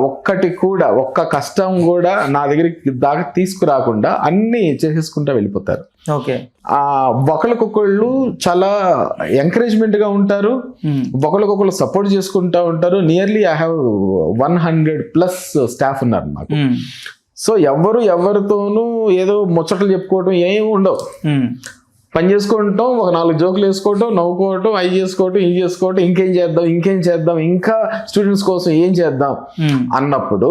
ఒక్కటి కూడా ఒక్క కష్టం కూడా నా దగ్గరికి దాకా తీసుకురాకుండా అన్ని చేసేసుకుంటా వెళ్ళిపోతారు. ఓకే. ఒకరికొకళ్ళు చాలా ఎంకరేజ్మెంట్ గా ఉంటారు, ఒకరికొకళ్ళు సపోర్ట్ చేసుకుంటా ఉంటారు. నియర్లీ ఐ హ్యావ్ 100+ స్టాఫ్ ఉన్నారు నాకు. సో ఎవరితోనూ ఏదో ముచ్చట్లు చెప్పుకోవటం ఏమి ఉండవు. పని చేసుకుంటాం, ఒక 4 జోకులు వేసుకోవటం, నవ్వుకోవటం, అవి చేసుకోవటం, ఇది చేసుకోవటం, ఇంకేం చేద్దాం, ఇంకా స్టూడెంట్స్ కోసం ఏం చేద్దాం అన్నప్పుడు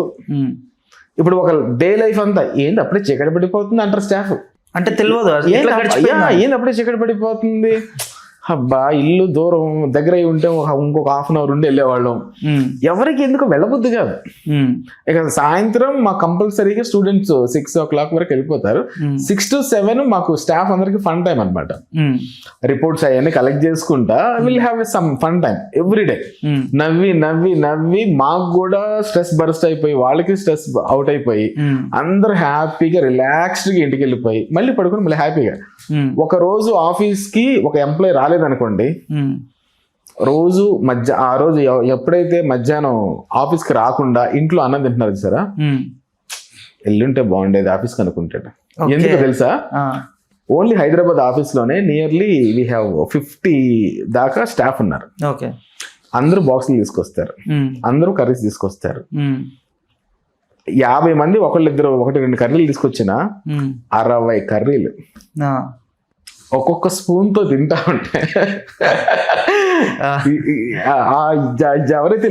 ఇప్పుడు ఒక డే లైఫ్ అంతా ఏంది అప్పుడే చీకటి పడిపోతుంది అంటారు స్టాఫ్. అంటే తెలియదు ఏంది అప్పుడే చీకటి పడిపోతుంది, అబ్బా ఇల్లు దూరం దగ్గర అయి ఉంటే ఇంకొక 1/2 hour ఉండి వెళ్ళేవాళ్ళం. ఎవరికి ఎందుకు వెళ్ళబుద్ధి కాదు. ఇక సాయంత్రం మా కంపల్సరీగా స్టూడెంట్స్ 6 o'clock వరకు వెళ్ళిపోతారు. 6 to 7 మాకు స్టాఫ్ అందరికి ఫన్ టైం అనమాట. రిపోర్ట్స్ అవన్నీ కలెక్ట్ చేసుకుంటా will have some fun time every day. నవ్వి మాకు కూడా స్ట్రెస్ బర్స్ట్ అయిపోయి వాళ్ళకి స్ట్రెస్ అవుట్ అయిపోయి అందరూ హ్యాపీగా రిలాక్స్డ్ గా ఇంటికి వెళ్ళిపోయి మళ్ళీ పడుకుని మళ్ళీ హ్యాపీగా. ఒక రోజు ఆఫీస్ కి ఒక ఎంప్లాయీ రాలేదనుకోండి, రోజు ఆ రోజు ఎప్పుడైతే మధ్యాహ్నం ఆఫీస్ కి రాకుండా ఇంట్లో అన్నం తింటున్నారు సరే, ఎల్లుంటే బాగుండేది ఆఫీస్ కి అనుకుంటాడు. ఎందుకు తెలుసా, ఓన్లీ హైదరాబాద్ ఆఫీస్ లోనే నియర్లీ వీ హ్యావ్ 50 దాకా స్టాఫ్ ఉన్నారు. అందరూ బాక్సులు తీసుకొస్తారు, అందరూ కర్రీస్ తీసుకొస్తారు. 50 మంది ఒకళ్ళిద్దరు 1-2 కర్రీలు తీసుకొచ్చినా 60 కర్రీలు ఒక్కొక్క స్పూన్ తో తింటా ఉంటే ఎవరైతే